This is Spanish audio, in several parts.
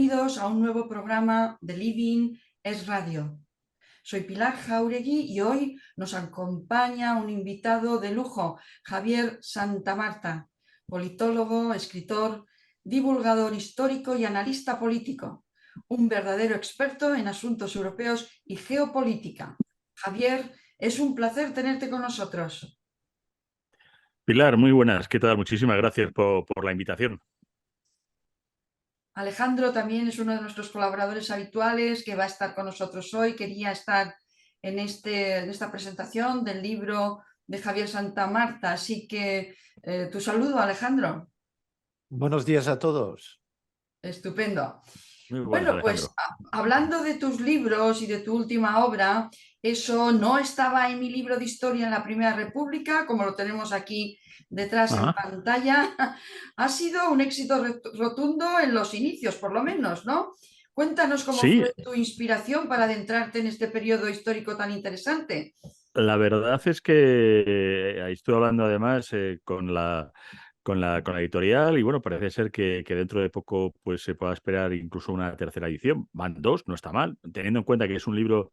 Bienvenidos a un nuevo programa de Living es Radio. Soy Pilar Jáuregui y hoy nos acompaña un invitado de lujo, Javier Santamarta, politólogo, escritor, divulgador histórico y analista político, un verdadero experto en asuntos europeos y geopolítica. Javier, es un placer tenerte con nosotros. Pilar, muy buenas. ¿Qué tal? Muchísimas gracias por la invitación. Alejandro también es uno de nuestros colaboradores habituales que va a estar con nosotros hoy. Quería estar en esta presentación del libro de Javier Santamarta. Así que tu saludo, Alejandro. Buenos días a todos. Estupendo. Muy buenas, Bueno, pues Alejandro. hablando de tus libros y de tu última obra, eso no estaba en mi libro de historia en la Primera República, como lo tenemos aquí detrás en pantalla. Ha sido un éxito rotundo en los inicios, por lo menos, ¿no? Cuéntanos cómo Sí, fue tu inspiración para adentrarte en este periodo histórico tan interesante. la verdad es que ahí estoy hablando además con la editorial y bueno, parece ser que dentro de poco pues se pueda esperar incluso una tercera edición. Van dos, no está mal, teniendo en cuenta que es un libro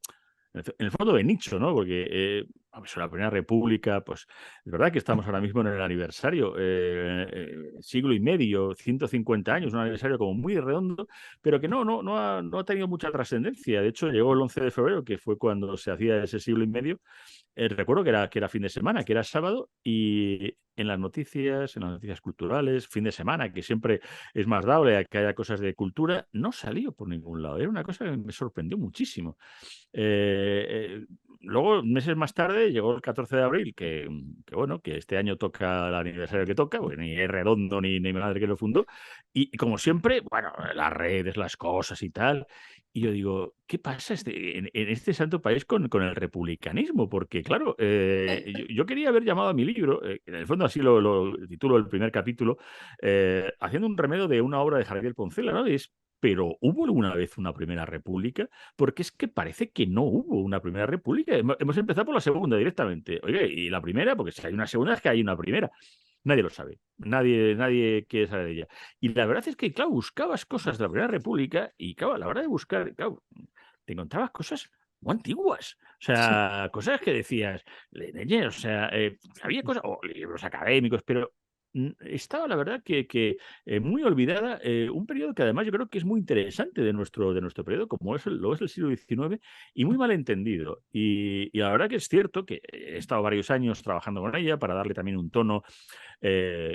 en el fondo de nicho, ¿no? Porque sobre la Primera República, pues es verdad que estamos ahora mismo en el aniversario, siglo y medio, 150 años, un aniversario como muy redondo, pero que no ha tenido mucha trascendencia. De hecho, llegó el 11 de febrero, que fue cuando se hacía ese siglo y medio. Recuerdo que era fin de semana, que era sábado, y en las noticias culturales, fin de semana, que siempre es más dable a que haya cosas de cultura, no salió por ningún lado. Era una cosa que me sorprendió muchísimo. Luego, meses más tarde, llegó el 14 de abril, bueno, que este año toca el aniversario que toca, porque ni es redondo ni mi madre que lo fundó, y como siempre, bueno, las redes, las cosas y tal. Y yo digo, ¿qué pasa en este santo país con el republicanismo? Porque, claro, yo quería haber llamado a mi libro, en el fondo así lo titulo el primer capítulo, haciendo un remedio de una obra de Javier Poncela, ¿no? Pero ¿hubo alguna vez una primera república? Porque es que parece que no hubo una primera república. Hemos empezado por la segunda directamente. Oye, y la primera, porque si hay una segunda es que hay una primera. Nadie lo sabe. Nadie quiere saber de ella. Y la verdad es que, claro, buscabas cosas de la Primera República y, claro, a la hora de buscar, claro, te encontrabas cosas muy antiguas. O sea, cosas que decías, o sea, había cosas, o libros académicos, pero estaba, la verdad, que muy olvidada, un periodo que además yo creo que es muy interesante de nuestro periodo, como lo es el siglo XIX, y muy mal entendido. Y la verdad que es cierto que he estado varios años trabajando con ella para darle también un tono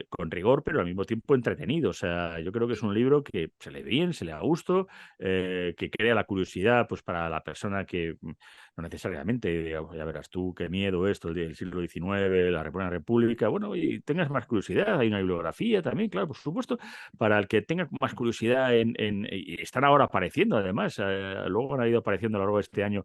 con rigor, pero al mismo tiempo entretenido. O sea, yo creo que es un libro que se lee bien, se lee a gusto, que crea la curiosidad pues para la persona que no necesariamente, ya verás tú, qué miedo esto, el del siglo XIX, la República, bueno, y tengas más curiosidad, hay una bibliografía también, claro, por supuesto, para el que tenga más curiosidad y están ahora apareciendo, además, luego han ido apareciendo a lo largo de este año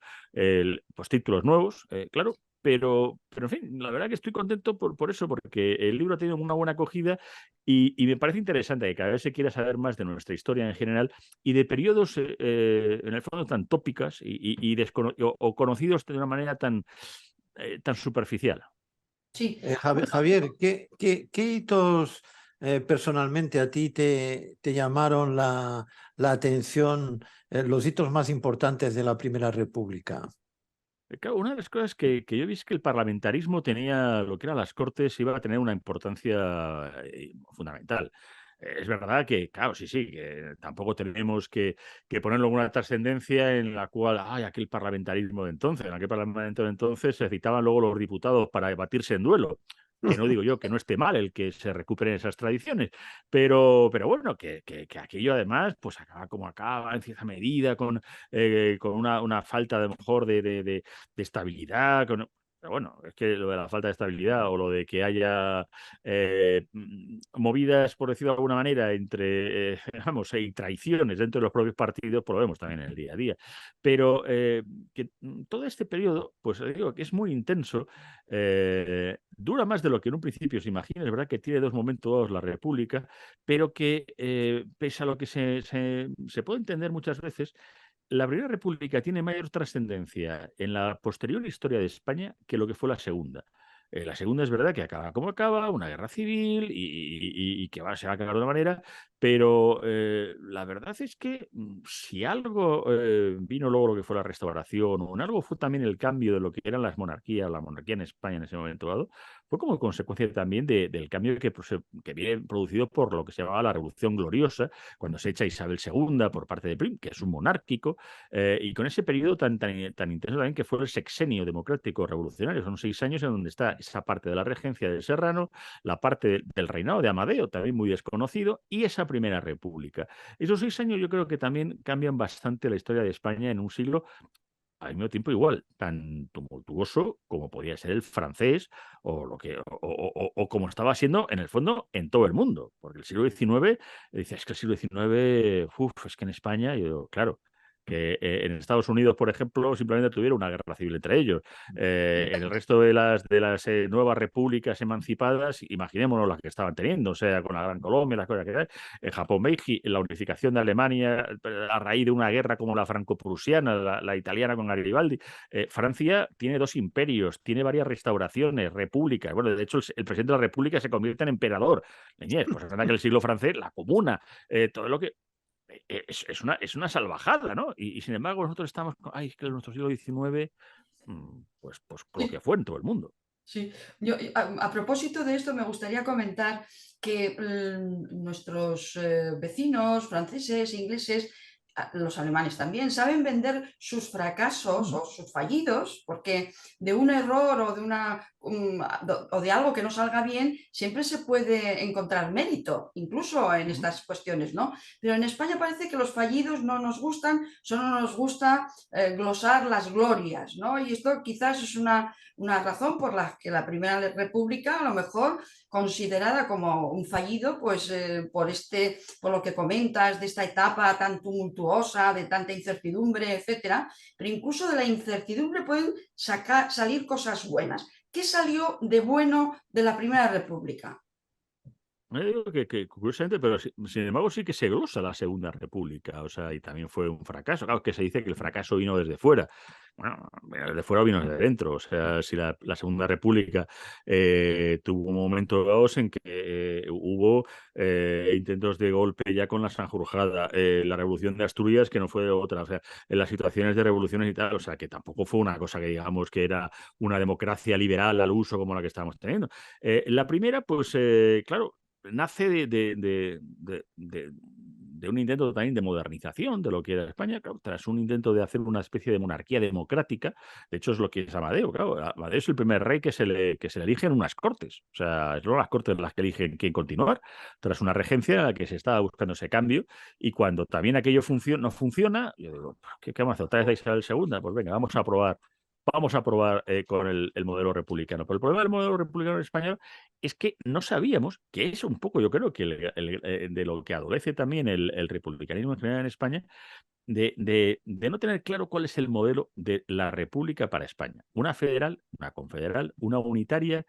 pues, títulos nuevos, claro, pero en fin, la verdad que estoy contento por eso, porque el libro ha tenido una buena acogida y me parece interesante que cada vez se quiera saber más de nuestra historia en general y de periodos, en el fondo, tan tópicas o conocidos de una manera tan superficial. Sí. Javier, ¿qué hitos personalmente a ti te llamaron la atención, los hitos más importantes de la Primera República? Claro, una de las cosas que yo vi es que el parlamentarismo tenía, lo que eran las Cortes, iba a tener una importancia fundamental. Es verdad que, claro, sí, que tampoco tenemos que ponerlo en una trascendencia en la cual, ay, aquel parlamentarismo de entonces, en aquel parlamento de entonces se citaban luego los diputados para debatirse en duelo. Que no digo yo que no esté mal el que se recuperen esas tradiciones, pero bueno, que aquello además pues acaba como acaba en cierta medida con una falta de mejor de estabilidad. Pero bueno, es que lo de la falta de estabilidad o lo de que haya movidas, por decirlo de alguna manera, entre, vamos, y traiciones dentro de los propios partidos, pues lo vemos también en el día a día. Pero que todo este periodo, pues digo que es muy intenso, dura más de lo que en un principio se imagina, es verdad que tiene dos momentos la República, pero que pese a lo que se puede entender muchas veces, la Primera República tiene mayor trascendencia en la posterior historia de España que lo que fue la Segunda. La segunda es verdad que acaba como acaba, una guerra civil y que se va a acabar de una manera, pero la verdad es que si algo vino luego lo que fue la restauración, o en algo fue también el cambio de lo que eran las monarquías, la monarquía en España en ese momento dado, fue como consecuencia también del cambio que viene producido por lo que se llamaba la Revolución Gloriosa, cuando se echa Isabel II por parte de Prim, que es un monárquico, y con ese periodo tan intenso también que fue el sexenio democrático revolucionario. Son 6 años en donde está esa parte de la regencia de Serrano, la parte del reinado de Amadeo, también muy desconocido, y esa Primera República. Esos 6 años yo creo que también cambian bastante la historia de España en un siglo al mismo tiempo igual, tan tumultuoso como podía ser el francés o lo que o como estaba siendo en el fondo en todo el mundo, porque el siglo XIX, dice, es que el siglo XIX, es que en España, yo, claro, que en Estados Unidos, por ejemplo, simplemente tuvieron una guerra civil entre ellos. En el resto de las nuevas repúblicas emancipadas, imaginémonos las que estaban teniendo, o sea, con la Gran Colombia, las cosas que hay, en Japón, Meiji, la unificación de Alemania a raíz de una guerra como la franco-prusiana, la italiana con Garibaldi. Francia tiene 2 imperios, tiene varias restauraciones, repúblicas. Bueno, de hecho, el presidente de la república se convierte en emperador. Leñez, pues es verdad que el siglo francés, la comuna, todo lo que es una salvajada, ¿no? Y sin embargo, nosotros estamos. Ay, es que en nuestro siglo XIX, pues lo que fue en todo el mundo. Sí, yo a propósito de esto me gustaría comentar que nuestros vecinos franceses, ingleses, los alemanes también, saben vender sus fracasos o sus fallidos, porque de un error o o de algo que no salga bien, siempre se puede encontrar mérito, incluso en estas cuestiones, ¿no? Pero en España parece que los fallidos no nos gustan, solo nos gusta glosar las glorias, ¿no? Y esto quizás es una razón por la que la Primera República, a lo mejor considerada como un fallido, pues por lo que comentas de esta etapa tan tumultuosa, de tanta incertidumbre, etcétera, pero incluso de la incertidumbre pueden salir cosas buenas. ¿Qué salió de bueno de la Primera República? Me digo que curiosamente, pero sin embargo sí que se glosa la Segunda República, o sea, y también fue un fracaso. Claro, que se dice que el fracaso vino desde fuera. Bueno, desde fuera vino desde dentro. O sea, si la Segunda República tuvo momentos en que hubo intentos de golpe ya con la Sanjurjada, la Revolución de Asturias, que no fue otra, o sea, en las situaciones de revoluciones y tal, o sea, que tampoco fue una cosa que digamos que era una democracia liberal al uso como la que estábamos teniendo. La primera, pues, claro, nace de un intento también de modernización de lo que era España, claro, tras un intento de hacer una especie de monarquía democrática. De hecho, es lo que es Amadeo, claro. Amadeo es el primer rey que se le elige en unas cortes. O sea, es luego las cortes las que eligen quién continuar, tras una regencia en la que se estaba buscando ese cambio. Y cuando también aquello no funciona, yo digo, ¿qué vamos a hacer? ¿Otra vez de Isabel II? Pues venga, vamos a probar. Vamos a probar con el modelo republicano. Pero el problema del modelo republicano español es que no sabíamos, que es un poco, yo creo, que de lo que adolece también el republicanismo en general en España, de no tener claro cuál es el modelo de la república para España. Una federal, una confederal, una unitaria.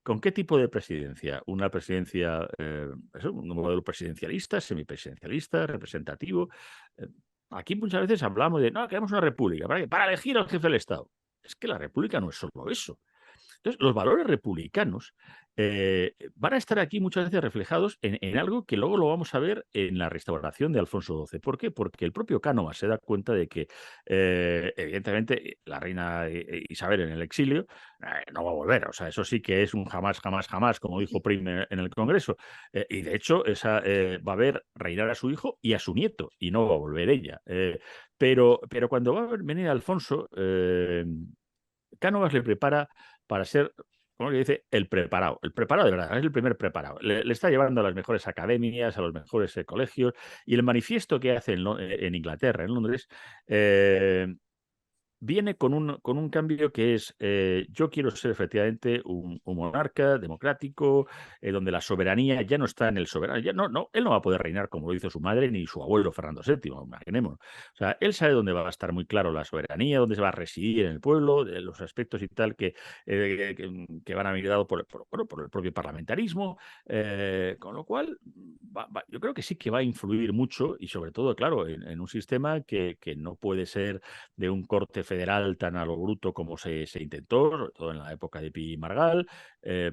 ¿Con qué tipo de presidencia? Una presidencia, un modelo presidencialista, semipresidencialista, representativo. Eh, Aquí muchas veces hablamos de, no, queremos una república. ¿Para qué? Para elegir al jefe del Estado. Es que la república no es solo eso. Entonces, los valores republicanos van a estar aquí muchas veces reflejados en algo que luego lo vamos a ver en la restauración de Alfonso XII. ¿Por qué? Porque el propio Cánovas se da cuenta de que, evidentemente, la reina Isabel en el exilio no va a volver. O sea, eso sí que es un jamás, jamás, jamás, como dijo Prim en el Congreso. Y de hecho, va a ver reinar a su hijo y a su nieto, y no va a volver ella. Pero cuando va a venir Alfonso, Cánovas le prepara para ser, como que dice, el preparado de verdad, es el primer preparado. Le está llevando a las mejores academias, a los mejores colegios, y el manifiesto que hace en Inglaterra, en Londres, viene con un cambio que es, yo quiero ser efectivamente un monarca democrático, donde la soberanía ya no está en el soberano. Ya él no va a poder reinar como lo hizo su madre ni su abuelo Fernando VII, imaginémonos. O sea, él sabe dónde va a estar muy claro la soberanía, dónde se va a residir en el pueblo, de los aspectos y tal que van a venir dados por el propio parlamentarismo, con lo cual yo creo que sí que va a influir mucho y sobre todo, claro, en un sistema que no puede ser de un corte federal tan a lo bruto como se intentó, sobre todo en la época de Pi y Margal,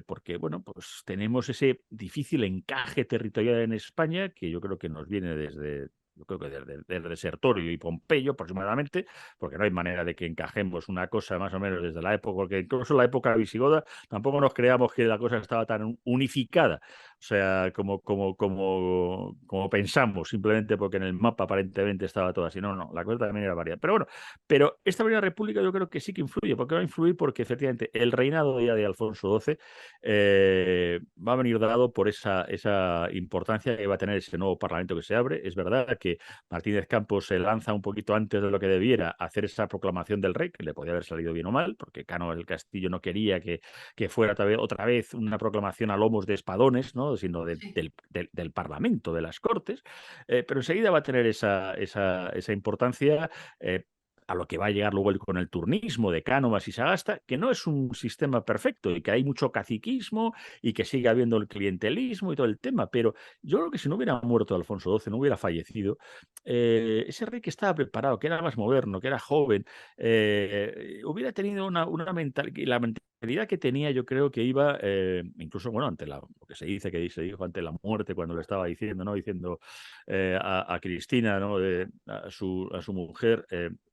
porque, bueno, pues tenemos ese difícil encaje territorial en España que yo creo que nos viene desde... Yo creo que desde Sertorio y Pompeyo aproximadamente, porque no hay manera de que encajemos una cosa más o menos desde la época, porque incluso en la época visigoda tampoco nos creamos que la cosa estaba tan unificada, o sea, como pensamos, simplemente porque en el mapa aparentemente estaba todo así. No, no, la cosa también era variada. Pero bueno, pero esta Primera República yo creo que sí que influye. ¿Por qué va a influir? Porque efectivamente el reinado ya de Alfonso XII va a venir dado por esa importancia que va a tener ese nuevo Parlamento que se abre. Es verdad que Martínez Campos se lanza un poquito antes de lo que debiera a hacer esa proclamación del rey, que le podía haber salido bien o mal, porque Cánovas del Castillo no quería que fuera otra vez una proclamación a lomos de espadones, ¿no? Sino del Parlamento, de las Cortes, pero enseguida va a tener esa importancia. A lo que va a llegar luego con el turnismo de Cánovas y Sagasta, que no es un sistema perfecto y que hay mucho caciquismo y que sigue habiendo el clientelismo y todo el tema, pero yo creo que si no hubiera muerto Alfonso XII, no hubiera fallecido, ese rey que estaba preparado, que era más moderno, que era joven, hubiera tenido una la mentalidad que tenía, yo creo que iba, incluso, bueno, ante lo que se dijo ante la muerte, cuando le estaba diciendo, ¿no? Diciendo a Cristina, ¿no? A su mujer,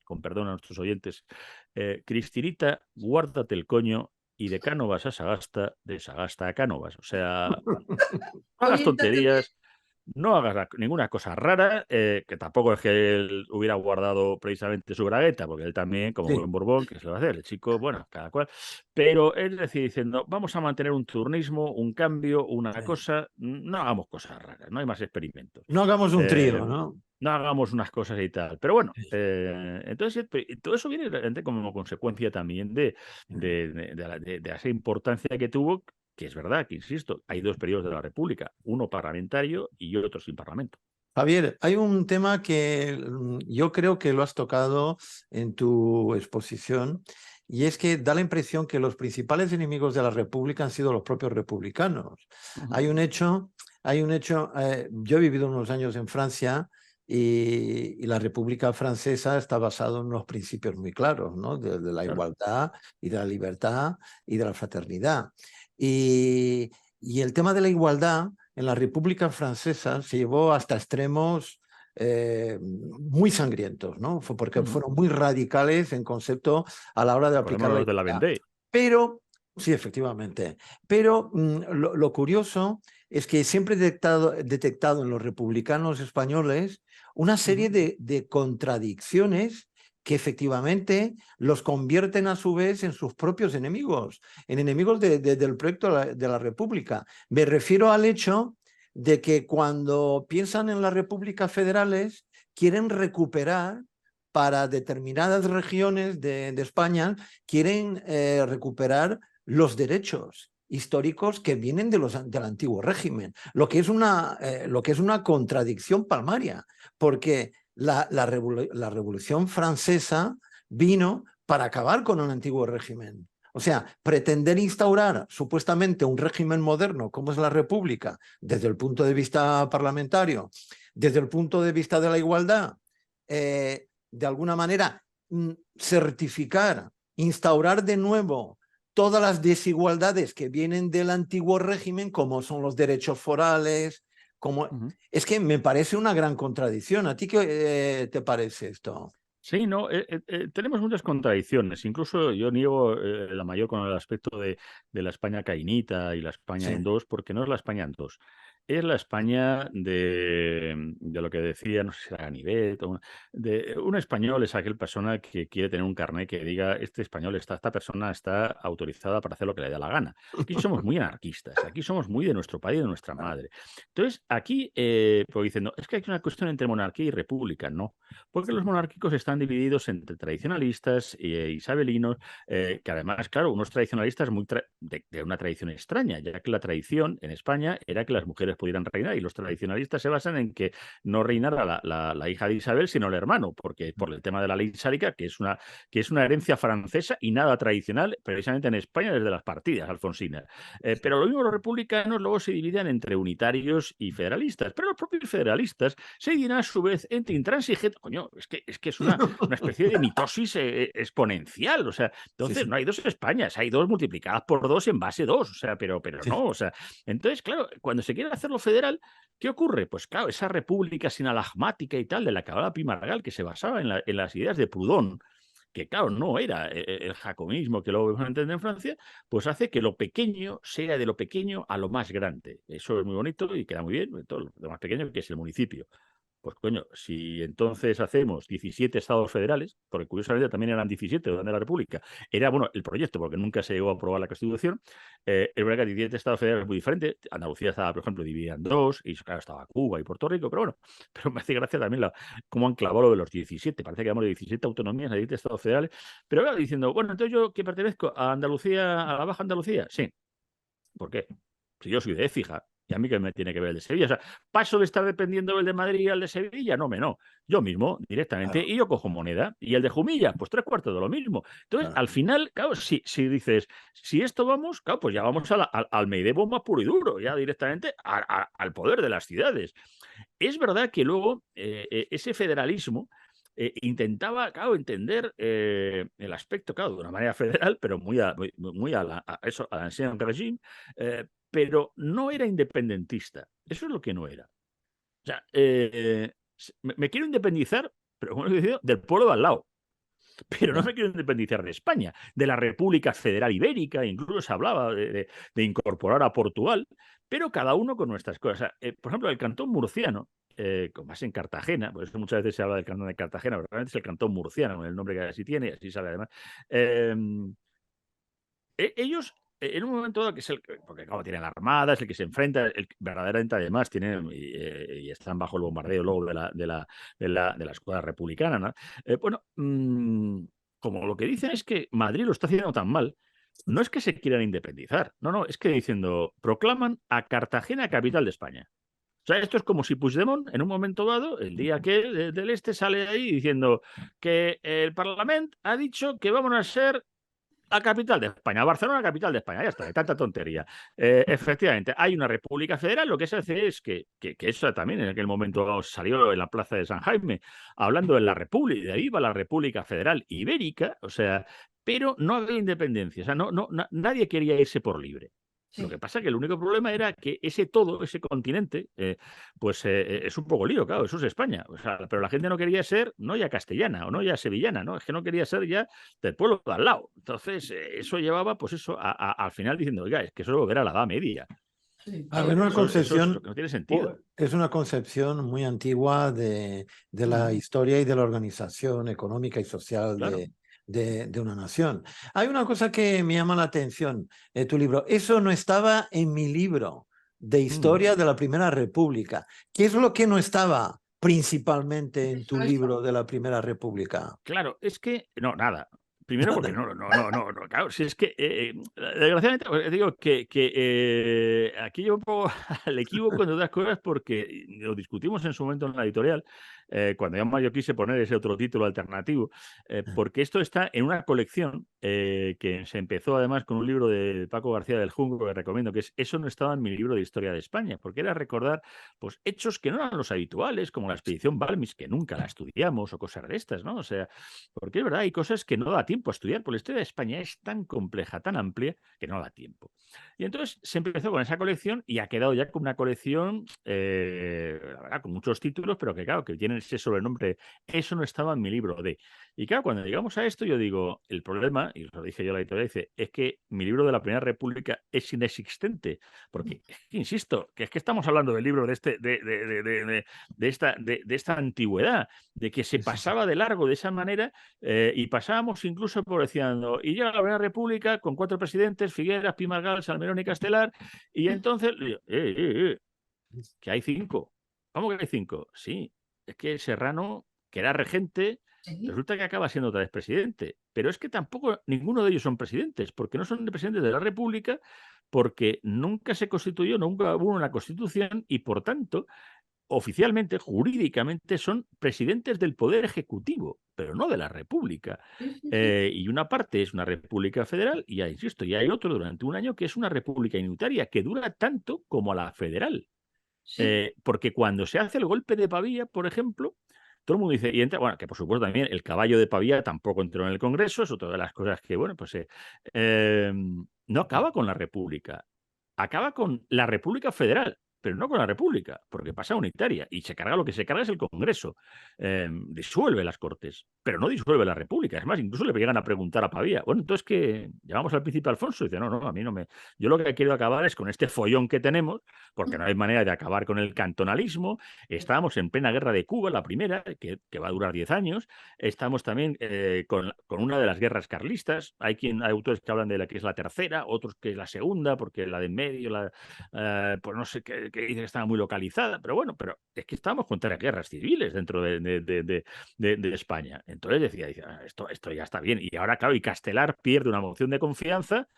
con perdón a nuestros oyentes, Cristinita, guárdate el coño y de Cánovas a Sagasta, de Sagasta a Cánovas. O sea, no hagas Oriéntate bien. tonterías, no hagas ninguna cosa rara, que tampoco es que él hubiera guardado precisamente su bragueta, porque él también, como Sí. buen Borbón, que se lo va a hacer, el chico, bueno, cada cual. Pero él decide diciendo, vamos a mantener un turnismo, un cambio, una cosa, no hagamos cosas raras, no hay más experimentos. No hagamos un trío, ¿no? No hagamos unas cosas y tal. Pero bueno, entonces todo eso viene realmente como consecuencia también de esa importancia que tuvo, que es verdad, que insisto, hay dos periodos de la República, uno parlamentario y otro sin parlamento. Javier, hay un tema que yo creo que lo has tocado en tu exposición, y es que da la impresión que los principales enemigos de la República han sido los propios republicanos. Hay un hecho, yo he vivido unos años en Francia y la República Francesa está basada en unos principios muy claros, ¿no? De la igualdad y de la libertad y de la fraternidad. Y el tema de la igualdad en la República Francesa se llevó hasta extremos muy sangrientos, ¿no? Fue porque fueron muy radicales en concepto a la hora de aplicar la de la igualdad. Vendée. Pero, sí, efectivamente, pero lo curioso es que siempre he detectado en los republicanos españoles una serie de contradicciones que efectivamente los convierten a su vez en sus propios enemigos, en enemigos del proyecto de la República. Me refiero al hecho de que cuando piensan en las repúblicas federales, quieren recuperar para determinadas regiones de España, quieren recuperar los derechos históricos que vienen del antiguo régimen, lo que es una contradicción palmaria, porque la Revolución Francesa vino para acabar con un antiguo régimen. O sea, pretender instaurar supuestamente un régimen moderno como es la República, desde el punto de vista parlamentario, desde el punto de vista de la igualdad, de alguna manera certificar, instaurar de nuevo todas las desigualdades que vienen del antiguo régimen, como son los derechos forales, es que me parece una gran contradicción. ¿A ti qué te parece esto? Sí, no, tenemos muchas contradicciones. Incluso yo niego la mayor con el aspecto de la España cainita y la España en dos, porque no es la España en dos. Es la España de lo que decía, no sé si era Ganivet, de un español es aquel persona que quiere tener un carnet que diga, esta persona está autorizada para hacer lo que le dé la gana. Aquí somos muy anarquistas, aquí somos muy de nuestro país, de nuestra madre. Entonces, aquí, pues dicen, no, es que hay una cuestión entre monarquía y república, no. Porque los monárquicos están divididos entre tradicionalistas e isabelinos, que además, claro, unos tradicionalistas de una tradición extraña, ya que la tradición en España era que las mujeres mujeres pudieran reinar, y los tradicionalistas se basan en que no reinara la hija de Isabel, sino el hermano, porque por el tema de la ley sálica, que es una herencia francesa y nada tradicional, precisamente en España desde las partidas alfonsinas. Pero lo mismo los republicanos luego se dividen entre unitarios y federalistas, pero los propios federalistas se dividen a su vez entre intransigentes. Coño, es que es una especie de mitosis exponencial, o sea, entonces sí. no hay dos Españas, hay dos multiplicadas por dos en base 2, o sea, pero Sí. no, o sea, entonces, claro, cuando se quiere hacerlo federal, ¿qué ocurre? Pues claro, esa república sinalagmática y tal de la que hablaba Pi Margall, que se basaba en las ideas de Proudhon, que claro, no era el jacobinismo que luego vamos a entender en Francia, pues hace que lo pequeño sea de lo pequeño a lo más grande. Eso es muy bonito y queda muy bien, todo lo más pequeño que es el municipio. Pues coño, si entonces hacemos 17 estados federales, porque curiosamente también eran 17 durante la República, era bueno el proyecto, porque nunca se llegó a aprobar la Constitución, es verdad que 17 estados federales es muy diferente. Andalucía estaba, por ejemplo, dividida en dos, y claro, estaba Cuba y Puerto Rico, pero bueno, pero me hace gracia también cómo han clavado lo de los 17. Parece que vamos de 17 autonomías a 17 estados federales, pero claro, diciendo, bueno, entonces yo que pertenezco a Andalucía, a la Baja Andalucía, sí. ¿Por qué? Si yo soy de Écija, ¿y a mí qué me tiene que ver el de Sevilla? O sea, ¿paso de estar dependiendo del de Madrid al de Sevilla? No. Yo mismo, directamente, Claro, y yo cojo moneda. Y el de Jumilla, pues 3/4 de lo mismo. Entonces, claro. al final, claro, si dices, si esto vamos, claro, pues ya vamos al medievo más puro y duro, ya directamente al poder de las ciudades. Es verdad que luego ese federalismo intentaba, claro, entender el aspecto, claro, de una manera federal, pero muy a eso, al ancien régime, pero no era independentista. Eso es lo que no era. O sea, me quiero independizar, pero como he dicho, del pueblo de al lado. Pero no Ya. me quiero independizar de España, de la República Federal Ibérica, incluso se hablaba de incorporar a Portugal, pero cada uno con nuestras cosas. O sea, por ejemplo, el cantón murciano, como más en Cartagena, por eso muchas veces se habla del cantón de Cartagena, pero realmente es el cantón murciano, el nombre que así tiene, y así sale además. eh, ellos, en un momento dado, que es porque como tienen la armada, es el que se enfrenta, verdaderamente además tienen y están bajo el bombardeo luego de la escuadra republicana, ¿no? Bueno, como lo que dicen es que Madrid lo está haciendo tan mal, no es que se quieran independizar, no, es que diciendo, proclaman a Cartagena capital de España. O sea, esto es como si Puigdemont, en un momento dado, el día que del este sale ahí diciendo que el Parlamento ha dicho que vamos a ser la capital de España, Barcelona, capital de España, ya está, de tanta tontería. Efectivamente, hay una república federal, lo que se hace es que eso también en aquel momento salió en la plaza de San Jaime, hablando de la república, de ahí va la República Federal Ibérica, o sea, pero no había independencia, o sea, nadie quería irse por libre. Lo que Sí. pasa es que el único problema era que ese continente, pues es un poco lío, claro, eso es España. O sea, pero la gente no quería ser, no ya castellana o no ya sevillana, ¿no? Es que no quería ser ya del pueblo de al lado. Entonces, eso llevaba, pues eso, al final diciendo, oiga, es que eso es volver a la Edad Media. Sí. A ver, una Eso es lo concepción, que no tiene sentido. es una concepción muy antigua de la historia y de la organización económica y social Claro. de una nación. Hay una cosa que me llama la atención en tu libro. Eso no estaba en mi libro de historia de la Primera República. ¿Qué es lo que no estaba principalmente en tu libro de la Primera República? Claro, es que, no, nada. Primero porque claro, si es que, desgraciadamente, pues, digo que aquí llevo un poco al equívoco en otras cosas porque lo discutimos en su momento en la editorial, cuando ya más yo quise poner ese otro título alternativo, porque esto está en una colección que se empezó además con un libro de Paco García del Junco que recomiendo, que es Eso no estaba en mi libro de historia de España, porque era recordar pues hechos que no eran los habituales, como la expedición Balmis, que nunca la estudiamos, o cosas de estas, ¿no? O sea, porque es verdad, hay cosas que no da tiempo a estudiar, porque la historia de España es tan compleja, tan amplia, que no da tiempo. Y entonces se empezó con esa colección y ha quedado ya con una colección, la verdad, con muchos títulos, pero que claro, que tienen ese sobrenombre, eso no estaba en mi libro de. Y claro, cuando llegamos a esto, yo digo, el problema, y lo dije yo a la editorial, dice, es que mi libro de la Primera República es inexistente, porque, insisto, que es que estamos hablando del libro de esta antigüedad, de que se pasaba de largo de esa manera y pasábamos incluso por diciendo, y llega la Primera República con 4 presidentes, Figueras, Pi Margall, Salmerón y Castelar, y entonces, que hay 5. ¿Cómo que hay 5? Sí, es que Serrano, que era regente, Sí, Resulta que acaba siendo otra vez presidente. Pero es que tampoco ninguno de ellos son presidentes, porque no son presidentes de la República, porque nunca se constituyó, nunca hubo una constitución y, por tanto, oficialmente, jurídicamente, son presidentes del Poder Ejecutivo, pero no de la República. sí, sí, sí. Y una parte es una República Federal y, ya insisto, y hay otro durante un año que es una República unitaria, que dura tanto como la federal. Sí. Porque cuando se hace el golpe de Pavía, por ejemplo, todo el mundo dice, y entra, bueno, que por supuesto también el caballo de Pavía tampoco entró en el Congreso, es otra de las cosas que, bueno, pues no acaba con la República, acaba con la República Federal, pero no con la República, porque pasa a unitaria y se carga lo que se carga es el Congreso. Disuelve las Cortes, pero no disuelve la República. Es más, incluso le llegan a preguntar a Pavía, bueno, entonces que llamamos al príncipe Alfonso y dice, no, no, a mí no me. Yo lo que quiero acabar es con este follón que tenemos, porque no hay manera de acabar con el cantonalismo. Estábamos en plena guerra de Cuba, la primera, que va a durar 10 años. Estamos también con una de las guerras carlistas. Hay autores que hablan de la que es la tercera, otros que es la segunda, porque la de en medio, pues no sé, que dice que estaba muy localizada, pero bueno, pero es que estábamos con 3 guerras civiles dentro de España. Entonces decía, esto ya está bien. Y ahora, claro, y Castelar pierde una moción de confianza,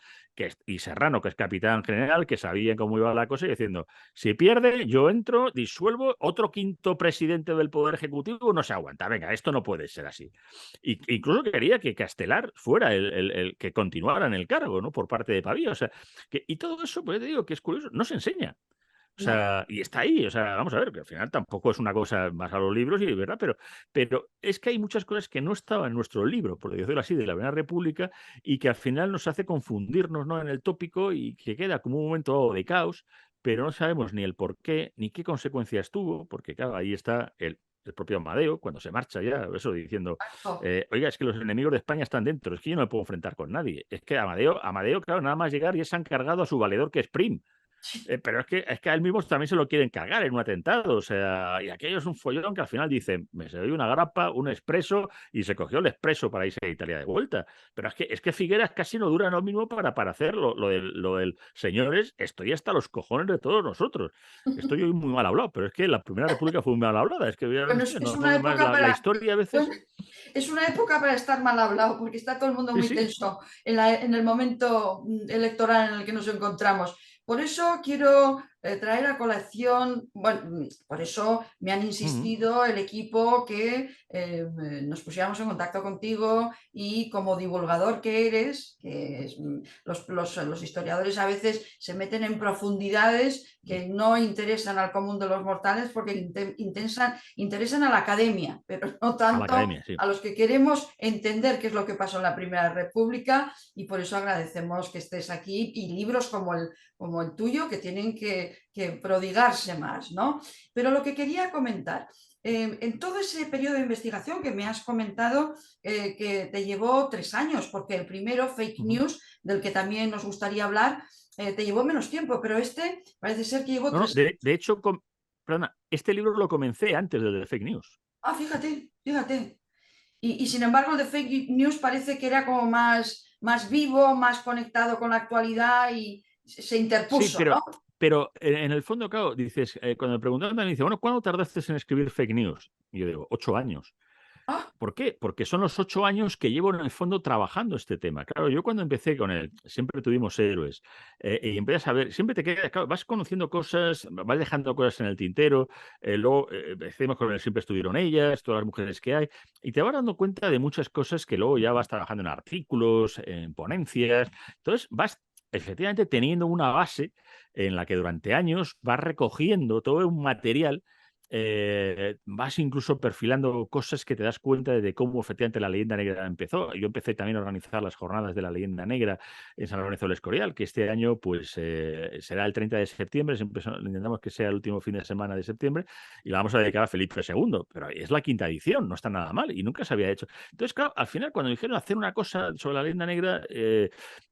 y Serrano, que es capitán general, que sabía cómo iba la cosa, y diciendo, si pierde, yo entro, disuelvo, otro quinto presidente del Poder Ejecutivo no se aguanta. Venga, esto no puede ser así. Incluso quería que Castelar fuera el que continuara en el cargo, ¿no? Por parte de Pavía. O sea, y todo eso, pues te digo que es curioso, no se enseña. O No. sea, y está ahí, o sea, vamos a ver, que al final tampoco es una cosa más a los libros, y verdad, pero es que hay muchas cosas que no estaban en nuestro libro, por decirlo así, de la Primera República, y que al final nos hace confundirnos, ¿no?, en el tópico, y que queda como un momento de caos, pero no sabemos ni el por qué, ni qué consecuencias tuvo, porque claro, ahí está el propio Amadeo, cuando se marcha ya, eso diciendo, Exacto. oiga, es que los enemigos de España están dentro, es que yo no me puedo enfrentar con nadie. Es que Amadeo, claro, nada más llegar ya se han cargado a su valedor, que es Prim. Pero es que a él mismo también se lo quieren cargar en un atentado, o sea, y aquello es un follón que al final dicen, me se dio una grapa, un expreso, y se cogió el expreso para irse a Italia de vuelta. Pero es que Figueras casi no dura lo mismo para hacer lo del señores, estoy hasta los cojones de todos nosotros. Estoy hoy muy mal hablado, pero es que la Primera República fue muy mal hablada, es que Bueno, es una época la para, historia a bueno, veces. es una época para estar mal hablado, porque está todo el mundo Sí, muy sí. tenso en el momento electoral en el que nos encontramos. Por eso quiero traer a colación, bueno, por eso me han Ujú. insistido el equipo que nos pusiéramos en contacto contigo, y como divulgador que eres, los historiadores a veces se meten en profundidades que no interesan al común de los mortales, porque interesan a la academia, pero no A la tanto academia, sí. a los que queremos entender qué es lo que pasó en la Primera República, y por eso agradecemos que estés aquí, y libros como el tuyo, que tienen que prodigarse más, ¿no? Pero lo que quería comentar, en todo ese periodo de investigación que me has comentado, que te llevó 3 años, porque el primero, Fake Ujú. News, del que también nos gustaría hablar, te llevó menos tiempo, pero este parece ser que llevó No, no, tres de hecho, perdona, este libro lo comencé antes del de Fake News. Ah, fíjate, fíjate. Y sin embargo, el de Fake News parece que era como más vivo, más conectado con la actualidad, y se Sí, interpuso, ¿no? pero en el fondo, claro, dices, cuando me preguntaban, me dice, bueno, ¿cuándo tardaste en escribir Fake News? Y yo digo, 8 años. Ah, ¿Por qué? Porque son los 8 años que llevo en el fondo trabajando este tema. Claro, yo cuando empecé con él, siempre tuvimos héroes, y empiezas a ver, siempre te quedas, claro, vas conociendo cosas, vas dejando cosas en el tintero, luego decimos con él, siempre estuvieron ellas, todas las mujeres que hay, y te vas dando cuenta de muchas cosas que luego ya vas trabajando en artículos, en ponencias, entonces vas efectivamente teniendo una base en la que durante años vas recogiendo todo un material, vas incluso perfilando cosas que te das cuenta de cómo efectivamente la leyenda negra empezó. Yo empecé también a organizar las jornadas de la leyenda negra en San Lorenzo del Escorial, que este año pues será el 30 de septiembre, siempre intentamos que sea el último fin de semana de septiembre, y la vamos a dedicar a Felipe II, pero es la quinta edición, no está nada mal, y nunca se había hecho. Entonces, claro, al final cuando dijeron hacer una cosa sobre la leyenda negra,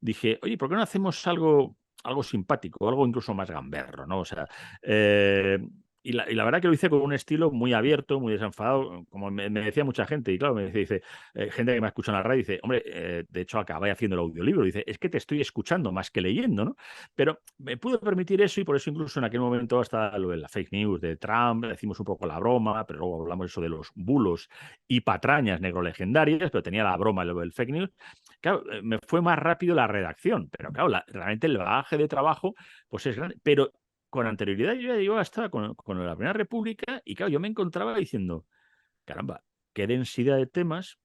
dije, oye, ¿por qué no hacemos algo simpático, algo incluso más gamberro, ¿no? O sea, la verdad que lo hice con un estilo muy abierto, muy desenfadado, como me decía mucha gente, y claro, me dice gente que me ha escuchado en la radio, dice, hombre, de hecho acabé haciendo el audiolibro, dice, es que te estoy escuchando más que leyendo, ¿no? Pero me pude permitir eso y por eso incluso en aquel momento hasta lo de la fake news de Trump, decimos un poco la broma, pero luego hablamos eso de los bulos y patrañas negrolegendarias, pero tenía la broma y lo del fake news. Claro, me fue más rápido la redacción, pero claro, realmente el bagaje de trabajo pues es grande, pero con anterioridad yo ya llevaba hasta con la Primera República y claro, yo me encontraba diciendo, caramba, qué densidad de temas,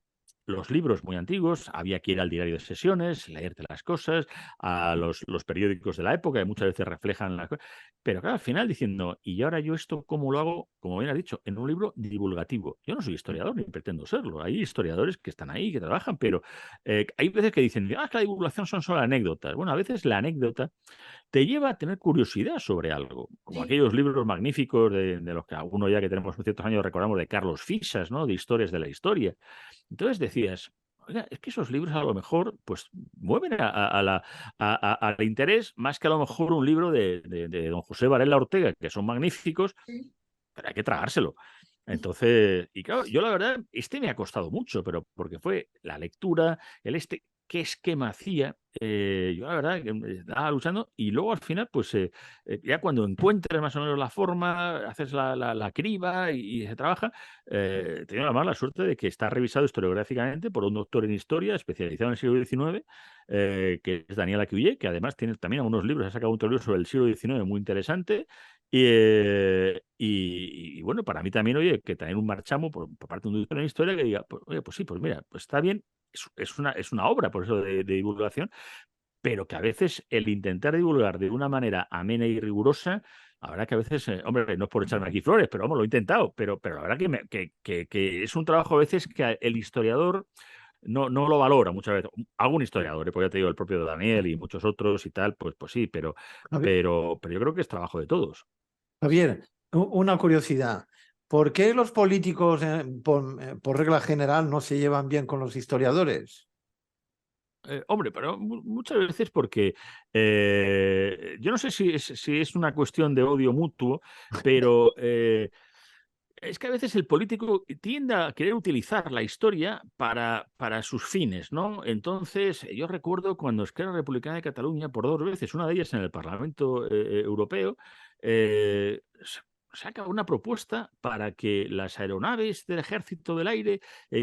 los libros muy antiguos, había que ir al diario de sesiones, leerte las cosas, a los periódicos de la época, que muchas veces reflejan las cosas, pero claro, al final diciendo, y ahora yo esto, ¿cómo lo hago? Como bien has dicho, en un libro divulgativo. Yo no soy historiador ni pretendo serlo, hay historiadores que están ahí, que trabajan, pero hay veces que dicen, que la divulgación son solo anécdotas. Bueno, a veces la anécdota te lleva a tener curiosidad sobre algo, como Sí. aquellos libros magníficos de los que alguno ya que tenemos ciertos años recordamos de Carlos Fisas, ¿no? De historias de la historia. Entonces decías, oiga, es que esos libros a lo mejor pues mueven al interés más que a lo mejor un libro de don José Varela Ortega, que son magníficos, Sí. pero hay que tragárselo. Entonces, y claro, yo la verdad, me ha costado mucho, pero porque fue la lectura, qué esquema hacía, yo la verdad que estaba luchando y luego al final, pues ya cuando encuentres más o menos la forma, haces la criba y se trabaja, tengo la mala suerte de que está revisado historiográficamente por un doctor en historia especializado en el siglo XIX, que es Daniel Aquiullé, que además tiene también algunos libros, ha sacado un libro sobre el siglo XIX muy interesante. Y bueno, para mí también, oye, que también un marchamo por parte de un doctor en historia que diga, pues, oye, pues sí, pues mira, pues está bien, es una obra, por eso, de divulgación, pero que a veces el intentar divulgar de una manera amena y rigurosa, la verdad que a veces, hombre, no es por echarme aquí flores, pero vamos, lo he intentado, pero la verdad que es un trabajo a veces que el historiador no lo valora muchas veces. Algún historiador, pues ya te digo, el propio Daniel y muchos otros y tal, pues sí, Javi- pero yo creo que es trabajo de todos. Javier, una curiosidad. ¿Por qué los políticos, por regla general, no se llevan bien con los historiadores? Hombre, pero muchas veces porque yo no sé si es una cuestión de odio mutuo, pero es que a veces el político tiende a querer utilizar la historia para sus fines, ¿no? Entonces, yo recuerdo cuando Esquerra Republicana de Cataluña, por 2 veces, una de ellas en el Parlamento Europeo, saca una propuesta para que las aeronaves del Ejército del Aire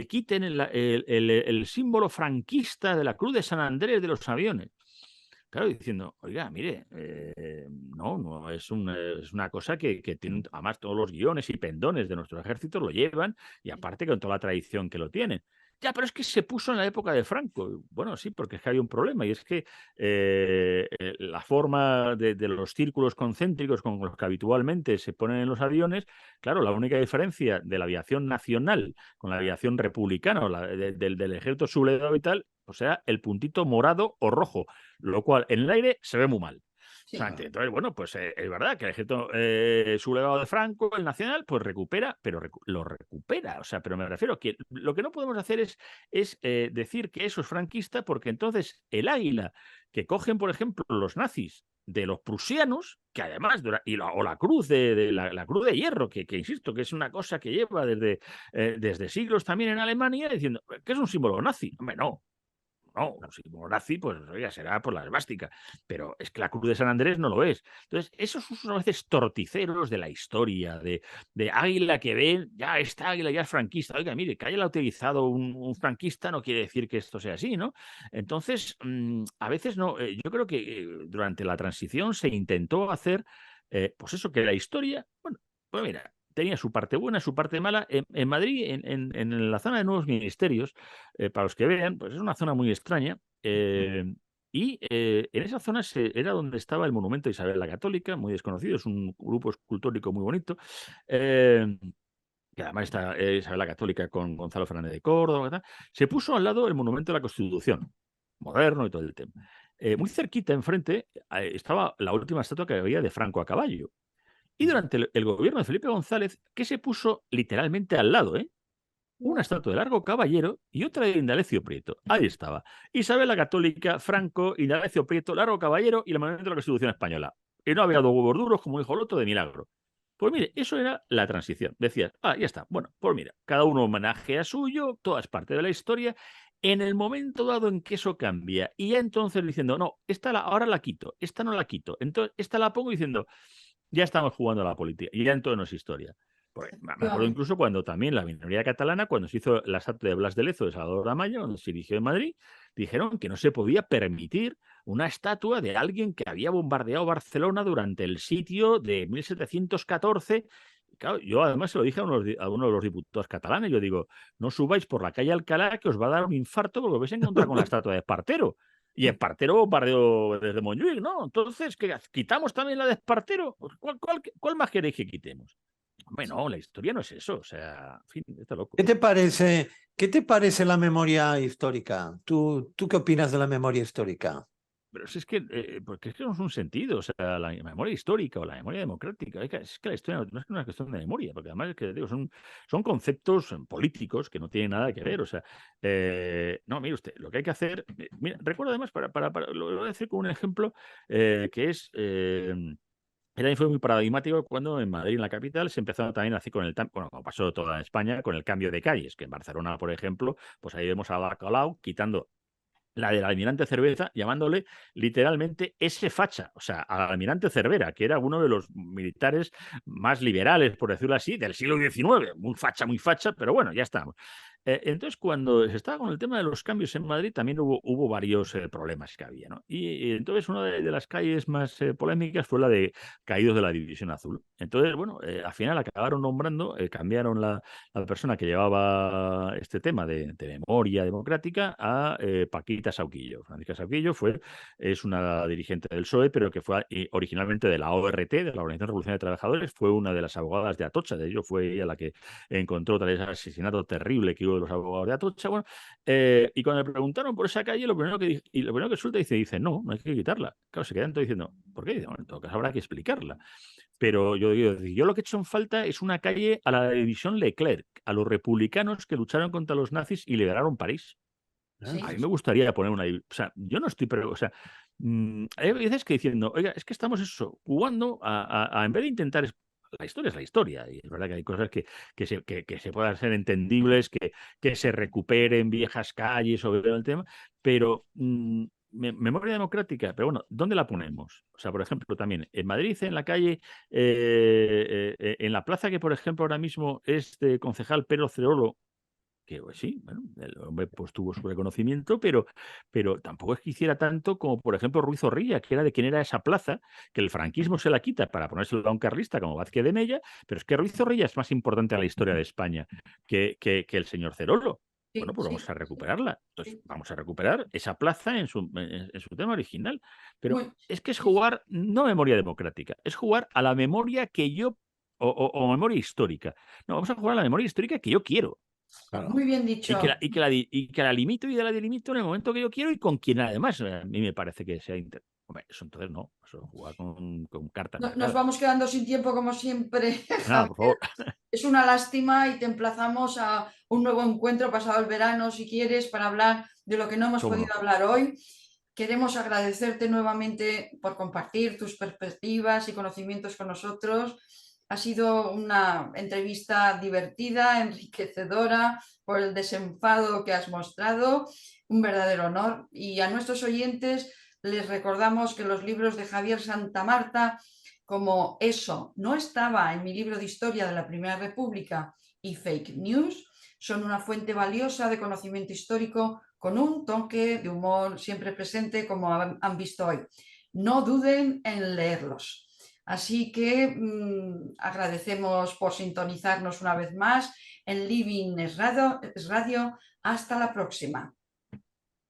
quiten el símbolo franquista de la Cruz de San Andrés de los aviones. Claro, diciendo, oiga, mire, no, es una cosa que tiene, además todos los guiones y pendones de nuestro ejército lo llevan, y aparte con toda la tradición que lo tienen. Ya, pero es que se puso en la época de Franco. Bueno, sí, porque es que hay un problema, y es que la forma de los círculos concéntricos con los que habitualmente se ponen en los aviones, claro, la única diferencia de la aviación nacional con la aviación republicana o del ejército sublevado y tal, o sea, el puntito morado o rojo, lo cual en el aire se ve muy mal. Sí. Entonces, bueno, pues es verdad que el ejército sublevado de Franco, el nacional, pues recupera, pero lo recupera. O sea, pero me refiero que lo que no podemos hacer es decir que eso es franquista, porque entonces el águila que cogen, por ejemplo, los nazis de los prusianos, que además, o la cruz la cruz de hierro, que insisto, que es una cosa que lleva desde siglos también en Alemania, diciendo que es un símbolo nazi. Hombre, no, un símbolo nazi, pues oiga, será por la esvástica. Pero es que la Cruz de San Andrés no lo es. Entonces, esos usos a veces torticeros de la historia, de águila que ven, ya esta águila ya es franquista. Oiga, mire, que haya utilizado un franquista no quiere decir que esto sea así, ¿no? Entonces, a veces no. Yo creo que durante la transición se intentó hacer, pues eso, que la historia, bueno, pues mira, tenía su parte buena, su parte mala. En Madrid, en la zona de nuevos ministerios, para los que vean, pues es una zona muy extraña. En esa zona era donde estaba el monumento a Isabel la Católica, muy desconocido, es un grupo escultórico muy bonito. Que además está Isabel la Católica con Gonzalo Fernández de Córdoba, ¿verdad? Se puso al lado el monumento a la Constitución, moderno y todo el tema. Muy cerquita, enfrente, estaba la última estatua que había de Franco a caballo. Y durante el gobierno de Felipe González, que se puso literalmente al lado, una estatua de Largo Caballero y otra de Indalecio Prieto. Ahí estaba. Isabel la Católica, Franco, Indalecio Prieto, Largo Caballero y el monumento de la Constitución Española. Y no había dos huevos duros, como dijo el otro, de milagro. Pues mire, eso era la transición. Decías, ya está. Bueno, pues mira, cada uno homenajea suyo, toda es parte de la historia. En el momento dado en que eso cambia, y ya entonces diciendo, no, ahora la quito, esta no la quito, entonces esta la pongo diciendo, ya estamos jugando a la política, y ya entonces no es historia. Pues, me acuerdo incluso cuando también la minoría catalana, cuando se hizo la estatua de Blas de Lezo de Salvador Amaya, cuando se erigió en Madrid, dijeron que no se podía permitir una estatua de alguien que había bombardeado Barcelona durante el sitio de 1714. Claro, yo además se lo dije a uno de los diputados catalanes, yo digo, no subáis por la calle Alcalá que os va a dar un infarto porque os vais a encontrar con la estatua de Espartero. Y Espartero bombardeó desde Montjuic, ¿no? Entonces, ¿qué, quitamos también la de Espartero? ¿Cuál más queréis que quitemos? Bueno, la historia no es eso, o sea, en fin, está loco. ¿Qué te parece la memoria histórica? ¿Tú qué opinas de la memoria histórica? Pero si es que, porque es que no es un sentido, o sea, la memoria histórica o la memoria democrática, es que la historia no es una cuestión de memoria, porque además es que digo, son conceptos políticos que no tienen nada que ver, o sea, no, mire usted, lo que hay que hacer, mira, recuerdo además, lo voy a decir con un ejemplo que es... También fue muy paradigmático cuando en Madrid, en la capital, se empezó también así con bueno, como pasó toda España, con el cambio de calles, que en Barcelona, por ejemplo, pues ahí vemos a Bacalao quitando la del almirante Cerveza, llamándole literalmente ese facha, o sea, al almirante Cervera, que era uno de los militares más liberales, por decirlo así, del siglo XIX, muy facha, pero bueno, ya estamos. Entonces, cuando se estaba con el tema de los cambios en Madrid, también hubo varios problemas que había, ¿no? Y entonces una de las calles más polémicas fue la de Caídos de la División Azul. Entonces, bueno, al final acabaron nombrando, cambiaron la persona que llevaba este tema de memoria democrática a Paquita Sauquillo. Francisca Sauquillo es una dirigente del PSOE, pero que fue originalmente de la ORT, de la Organización Revolucionaria de Trabajadores, fue una de las abogadas de Atocha, de ello fue ella la que encontró tal vez ese asesinato terrible que hubo de los abogados de Atocha. Bueno, y cuando le preguntaron por esa calle, lo primero que suelta dice, no hay que quitarla. Claro, se quedan todos diciendo, ¿por qué? Dice, bueno, en todo caso habrá que explicarla. Pero yo lo que he hecho en falta es una calle a la división Leclerc, a los republicanos que lucharon contra los nazis y liberaron París. Sí. A mí me gustaría poner una... O sea, yo no estoy... Pero, o sea, hay veces que diciendo, oiga, es que estamos jugando en vez de intentar... La historia es la historia, y es verdad que hay cosas que se puedan ser entendibles, que se recuperen viejas calles sobre el tema, pero memoria democrática, pero bueno, ¿dónde la ponemos? O sea, por ejemplo, también en Madrid, en la calle, en la plaza que, por ejemplo, ahora mismo es de concejal Pedro Cerolo, que pues, sí, bueno, el hombre pues tuvo su reconocimiento, pero tampoco es que hiciera tanto como, por ejemplo, Ruiz Zorrilla, que era de quien era esa plaza, que el franquismo se la quita para ponérselo a un carlista como Vázquez de Mella, pero es que Ruiz Zorrilla es más importante a la historia de España que el señor Cerolo. Bueno, pues vamos a recuperarla. Entonces, vamos a recuperar esa plaza en su tema original. Pero es que es jugar, no memoria democrática, es jugar a la memoria que yo, o memoria histórica. No, vamos a jugar a la memoria histórica que yo quiero. Claro. Muy bien dicho. Y que la limito y la delimito en el momento que yo quiero y con quien además a mí me parece que sea... Hombre, eso entonces no, eso jugar con cartas. Nos vamos quedando sin tiempo como siempre. Nada, por favor. Es una lástima y te emplazamos a un nuevo encuentro pasado el verano, si quieres, para hablar de lo que no hemos podido hablar hoy. Queremos agradecerte nuevamente por compartir tus perspectivas y conocimientos con nosotros. Ha sido una entrevista divertida, enriquecedora, por el desenfado que has mostrado. Un verdadero honor. Y a nuestros oyentes les recordamos que los libros de Javier Santamarta, como Eso no estaba en mi libro de historia de la Primera República y Fake News, son una fuente valiosa de conocimiento histórico con un toque de humor siempre presente, como han visto hoy. No duden en leerlos. Así que agradecemos por sintonizarnos una vez más en Living es Radio. Hasta la próxima.